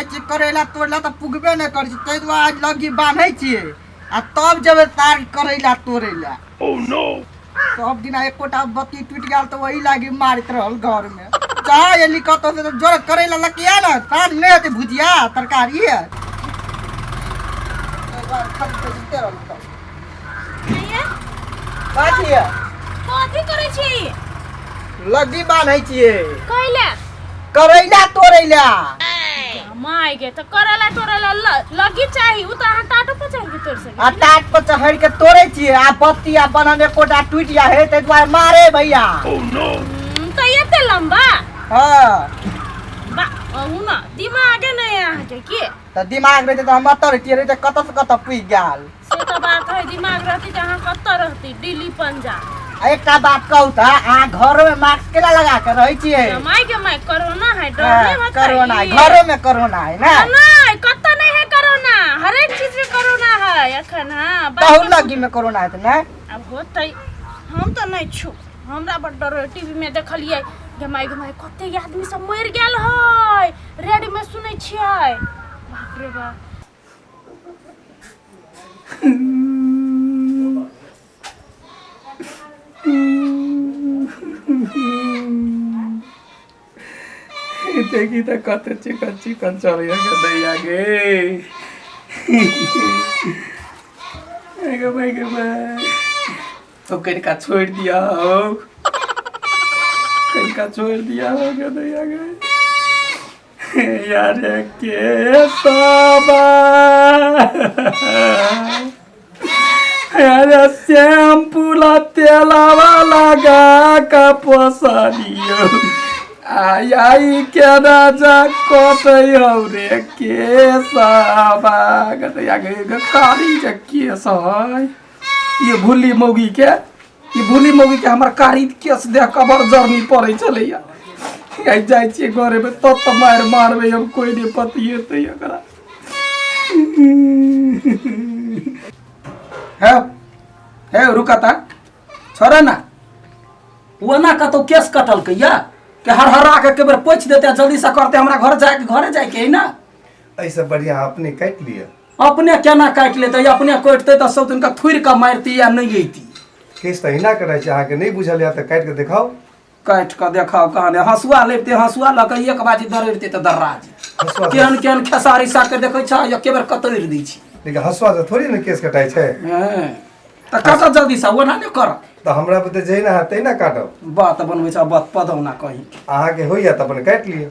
जाय छी करैला तोड़ला त पुगबे न करै छी तै दुआरे आज लगी बांधै छियै आ तब जेबै तार करैला तोड़ैला। ओह नो सब दिन एकोटा बत्ती टूट गेल त वही लागी मारत रहल घर में। चाहे एली कतो से जोर करैला लकिया न साँझ नै हेतै भुजिया तरकारी है। एक बार खाली देते रहल त आइए बाजी है कथि करै छी? लगी बांधै छियै कइला करैला तोड़ैला। माय गे त करैला तोड़ैला लगी चाही उ त अहाँ टाटो पर चढ़ के तोड़ सके आ टाट पर चढ़ के तोड़े छियै आ बत्ती आ बनन एकोटा टूट जा है तै दुआरे मारे भैया। ओह नो त एते लंबा हां बा ओहुना दिमाग नै अहाँ के की त दिमाग रहते त हम अतर रहतियै रे त कत से कत पुग गेल। से त बात है दिमाग रहती त अहाँ कत रहती दिल्ली पंजाब। एकटा बात कहू त अहाँ घर में मास्क केला लगा के रहै छियै? माय के माय कोरोना है डरने मत कोरोना है घरों में कोरोना है ना नहीं कत नहीं है कोरोना हर एक चीज में कोरोना है अखन। हां बहुत लगी में कोरोना है त ना अब होतै हम त नहीं छु हमरा बड डर टीवी में देखलिए गे माय कते आदमी सब मर गेल है रेड में सुनै छियै बाप रे बाप। देखी तो कते चिकन चिकन चलिया के दैया गे भाई तो कनिका छोड़ दिया हो कनिका छोड़ दिया हो के दैया गे यार के सबा यार शैम्पू ला तेलावा लगा का पोसलियो आई के राजा कतै हौ रे केसबा गतैया गे कारी जे केस है ये भूली मौगी के हमर कारी केस देख कबर जर्नी पड़ै छलैया आई जाइ छी घरे में त मार मारबे हम कोई नै पतिएतै एकरा। हे रुकता छोरा ना वो ना कतो केस कटल के या के हरहरा के बेर पोछ देते जल्दी से करते हमरा घर जाए के है ना ऐसे बढ़िया अपने काट लिया अपने केना काट लेते अपने काटते त सब दिन का थुर का मारती या नहीं एती केस त हिना करे छ आके नहीं बुझल या त काट के दिखाओ कहां हसुआ लेते हसुआ ल के एक बाजी दरड़ते त दर्राज केहन खेसारी सा के देखै छ एक बेर कतैर दै छी लेकिन हसुआ से थोड़ी न केस कटाई छै त काटा जल्दी से वो ना ने कर त हमरा बते जइना हतै ना काटब बात बनबै छ बात पदौना कहीं आहा के होइया त अपन काट लिया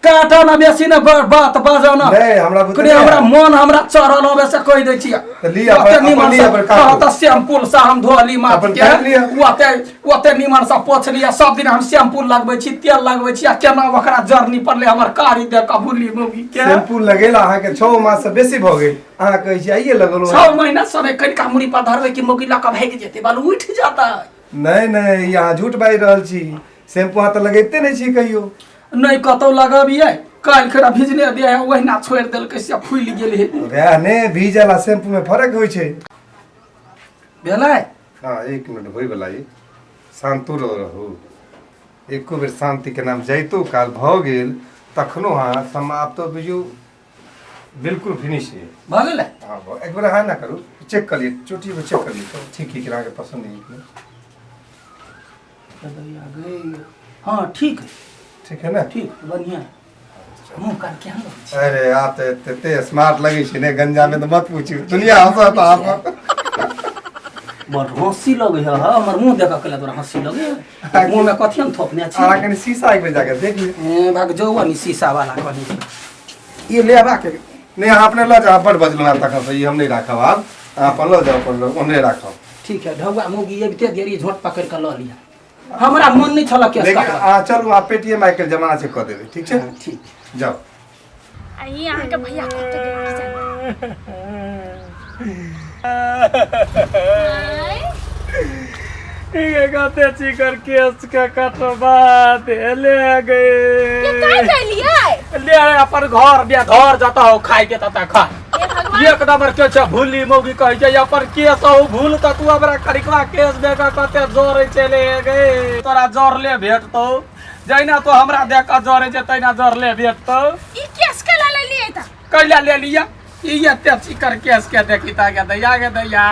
काटा ना बेसी न बात बाजौ ना नहीं हमरा बते कने हमरा मन हमरा चढ़ल होबे से कह दै छी त लिया अपन लिया पर काट त शैम्पूल से हम धोली माथ के ओते निमन से पोछ लिया सब दिन हम शैम्पूल लगबै छी तेल लगबै छी आ केना ओकरा जर्नी पड़ले हमर कारी दे का भूली मौगी के शैम्पूल लगेला आहा के 6 मास से बेसी भ गेल आहा कहै छी आइए लगलो 6 महीना समय कनिका मुड़ी पर धरबै कि मौगी लका भाग जेते बाल उठ जाता नहीं यहाँ झूठ बाजि रहल छी शैम्पू हाथ लगैते नहीं छी कहियो नहीं कतौ लगबिए काल खरा भिजने दे ओहिना छोड़ देल कैसे फूल गेल हे रे ने भीजला शैम्पू में फर्क होय छै भेलै। हां 1 मिनट होय वाला ई शांतु रहू एको बेर शांति के नाम जाइतो काल भ गेल तखनो हां समाप्त तो बुझू बिल्कुल फिनिश है भ गेलै। हां एक बार हां ना करू चेक कर लिए चोटी में चेक कर लिए ठीक है कि आगे पसंद नहीं है हां ठीक है ना ठीक बढ़िया मुंह काट के हम अरे आप ते स्मार्ट लगे छी ने गंजा में तो मत पूछी दुनिया हंसत आप बड़ हंसी लगे है हमर मुंह देखा कला तोरा हंसी लगे मुंह में कथि हम थोपने छी आ कनी शीशा एक बेर जाके देख ले भाग जौवनी शीशा वाला कनी ये लेबा के नहीं अपने ल जा बड़ बजलो ना तक से हम नहीं राखब आप अपन ल जाओ अपन ओने राखब ठीक है ढौआ मुगी एबते देरी झोट पकड़ के ल लिया हमरा मन नहीं छला केस लेकिन काट चलू आप पेटीएम आइकल जमाना से क देबे ठीक छै ठीक जाओ आई अहाँ के भैया कत ये कहते चिकर केस के कटवा दे ले गए ये काट लिया ले अपन घर जाता हो खाए के तता खा एक नंबर के छ भूली मौगी कह जे अपन केस हो भूल त तू हमरा करिकवा केस देका कते जोरे चले गए तोरा जोर ले भेटतो जैना तो हमरा देका जोरे जे तैना जोर ले भेटतो ई केस के ला ले लिए कैला ले लिया ये तेजी कर केस के देखी ता के दैया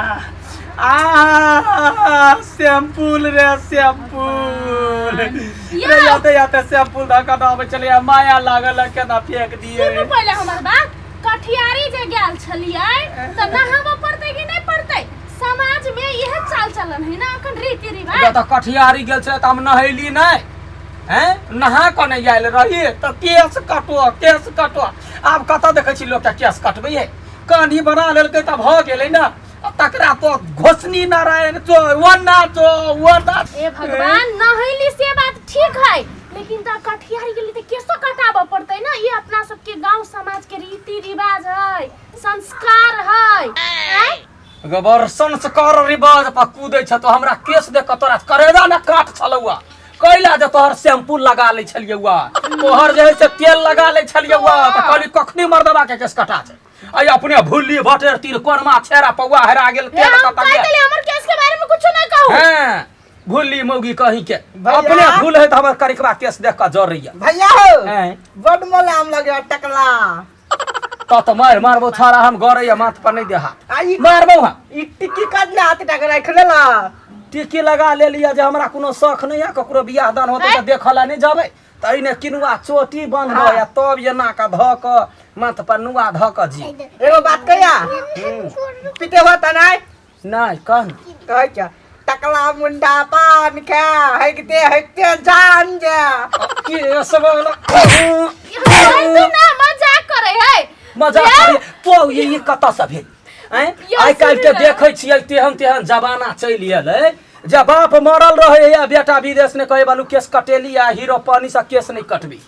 शैम्पूल रे शैम्पूल रे याते शैम्पूल धका दाबे चले माया लागल के ना फेंक दिए सुनू पहले हमर बात कठियारी जे गेल छलियै त नहावा पड़तै कि नहीं पड़तै समाज में यह चाल चलन है ना अखन रीति रिवाज तो कठियारी गेल छले त हम नहैली नहीं हैं नहा को नहीं आयल रही तो केस कटो आब कत देखे छी लोग के केस कटबे है कानी बना लेलकै त भ गेलै ना तकरा तो घोषणी नारायण तो वना ए भगवान नहैली से बात ठीक है लेकिन त कठियारी गेली त केसो कटाबे पड़तै ना ये अपना सबके गांव समाज के रीति रिवाज है संस्कार है गबर संस्कार रिवाज पर कूदै छ तो हमरा केस दे क तोरा करेदा ना काट छलौआ कैला जे तोहर शैम्पू लगा ले छलियौआ तोहर जे है से तेल लगा ले छलियौआ त कहली कखनी मर्दबा के केस कटा छै आई अपने भूली भटेर तीर कोरमा छेरा पौआ हेरा गेल तेल कटा गेल हमर केस के बारे में कुछ नहीं कहू हैं भूली मौगी कहीं के अपने भूल है त हमर करिकबा केस देख क जर रहिया भैया हो हैं बड मोलाम लगे टकला तो मारबो छारा हम गरैया माथ पर नहीं दे हाथ आई मारबो हम ई टिक्की काटले हाथ टक राख लेला टिकी लगा ले लिया जे हमरा कोनो शौक नहीं है ककरो बियाह दान होते त देखला नहीं जाबे त इने किनुआ चोटी बंधबो या तब ये नाका ध क माथ पर नुआ ध क जी एगो बात कहिया पीटे होता नहीं कहन कह क्या टकला मुंडा पान खा हकते जान जा के सब ना मजाक करे है मजाक करे तो ये कत से भेल आई काल के देखे छियै तेहन जमाना चलि गेलै जब बाप मरल रहे या बेटा विदेश ने कहे बालू केस कटेली या हीरो पानी से केस नहीं कटबी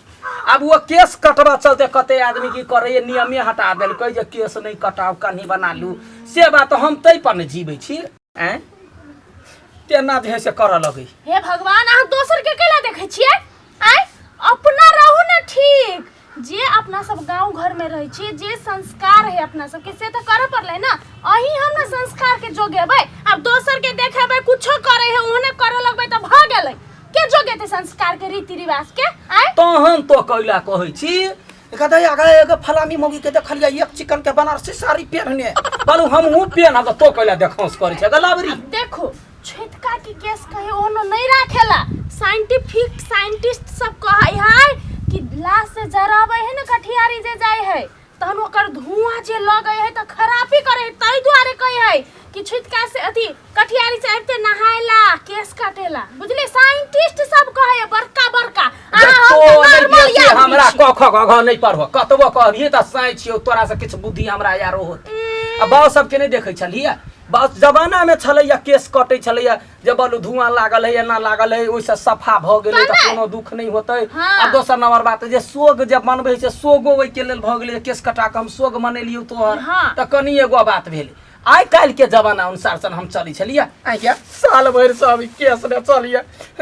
अब वो केस कटवा चलते कते आदमी की करे नियमे हटा देल कहे जे केस नहीं कटाव कहीं बना लू से बात हम तै पर न जीवे छी हैं तेना जे से कर लगे हे भगवान आ दोसर के केला देखे छियै आय अपना रहू ना ठीक जे अपना सब गांव घर में रहे छी जे संस्कार है अपना सब के से त करे पड़ले ना अही हम ना संस्कार के जोगेबै अब दोसर के देखेबै कुछो करे है ओहने करे लगबै त भ गेलै के जोगेते संस्कार के रीति रिवाज के आय तहन तो कैला कहै छी कहते एगो फलामी मौगी के देखलिया एक चिकन के बनारसी साड़ी पहनने बालू हमहू पहन तो कैला देखौस करे छै गलावरी देखो छेटका की केस कहे ओनो नहीं राखेला साइंटिस्ट सब कहै है कि लाश से जराबे है ना कठियारी जे जाय है तहन ओकर धुआं जे लगे है त खराबी करे है तै दुआरे कहे है कि छुटका से अथी कठियारी से आते नहायला केस काटेला बुझले साइंटिस्ट सब कहे है बड़का हमरा क ख ग नहीं पढ़ब कतबो कहबिए त साइ छियौ तोरा से किछ बुद्धि हमरा यारो होत आ बाउ सब के नहीं देखै छलिए बस जमाना में छलैया केस कटै छलैया जब बोलू धुआं लागल है या ना लागल है ओइसे सफा भ गेलै त कोनो दुख नहीं होतै आ दोसर नंबर बात जे सोग जब मनबै छै सोगो ओइ के लेल भ गेलै केस कटा के हम सोग मनेलियौ तोहर त कनी एगो बात भेलै आइ काल्हि के जमाना अनुसार सन हम चली छलिए आइ क्या साल भर सब केस ने चलिए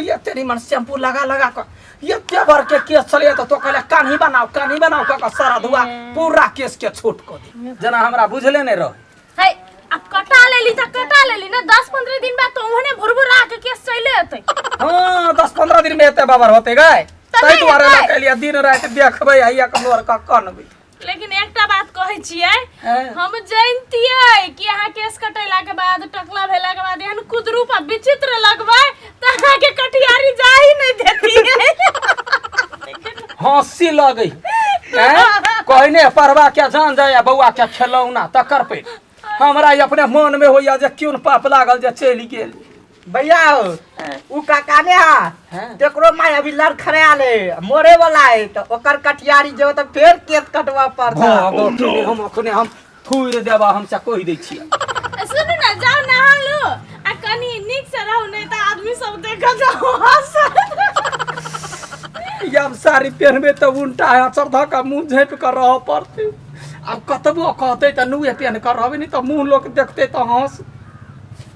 ये तेरी मन शैम्पू लगा क ये के भर के केस चलिए तो कहले कान्ही बनाओ क सारा धुआ पूरा केस के छोट क दे जना हमरा बुझले नहीं रह है अब कटा लेली ना 10-15 दिन बाद तो ओहने भुरभुरा के केस चले अतै हां 10-15 दिन में एते बाबर होते गए तै दुआरे ला कहलिए दिन रात देखबै आइया कमर का कनबै लेकिन एकटा बात कहै छियै हम जानतियै कि अहाँ केस कटैला के बाद टकला भेला के बाद एहन कुदरू पर विचित्र लगबै त अहाँ के कटियारी जाही नहीं देती हंसी लगई कहने परवा के जान जाय बौआ के खेलौना तकर पे हमरा अपने मन में होया जे क्यों पाप लागल जे चली गेल भैया हो उ काका ने तेकरो माय अभी लड़ खड़ा ले मोरे वाला है तो ओकर कटियारी जो तो फिर केस कटवा पड़ता हम अखने हम थूर देबा हम से कहि दै छी सुन ना जाओ नहा लो आ कनी नीक से रहू नहीं त आदमी सब देखा जाओ हंस अब साड़ी पहनबे तो उल्टा है चरधा का मुंह झाँप कर रह पड़ते अब कतबो कहते त नुए पहन कर रहबे नहीं तो मुंह लोग देखते तो हंस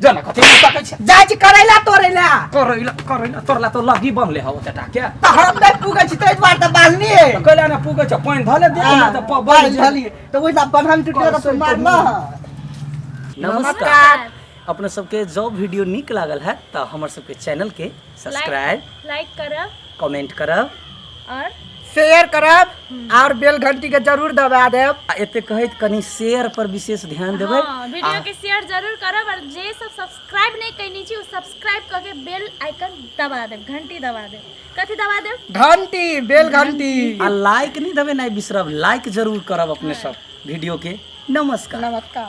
जना कथि नहीं ताकै छै जाय करैला तोरेला तोरला तो लगी बनले हो तटा के त हम नहीं पुगे छी तै बार त बालनी कहला ना पुगे छ पानी धले दे ना त बाल झली तो ओइला बन्हन टुटे त मारना नमस्कार अपने सबके जो वीडियो निक लागल है तो हमर सबके चैनल के सब्सक्राइब लाइक करब कमेंट करब और शेयर करब और बेल घंटी के जरूर दबा देब। एते कहैत कनी शेयर पर विशेष ध्यान देबै। हाँ, वीडियो के शेयर जरूर करब और जे सब सब्सक्राइब नहीं कैनी छी, सब्सक्राइब करके बेल आइकन दबा देब, घंटी दबा देब। कथी दबा देब? घंटी, बेल घंटी। आ लाइक नहीं देबै नहीं बिसरब, लाइक जरूर करब अपने सब वीडियो के। नमस्कार। नमस्कार।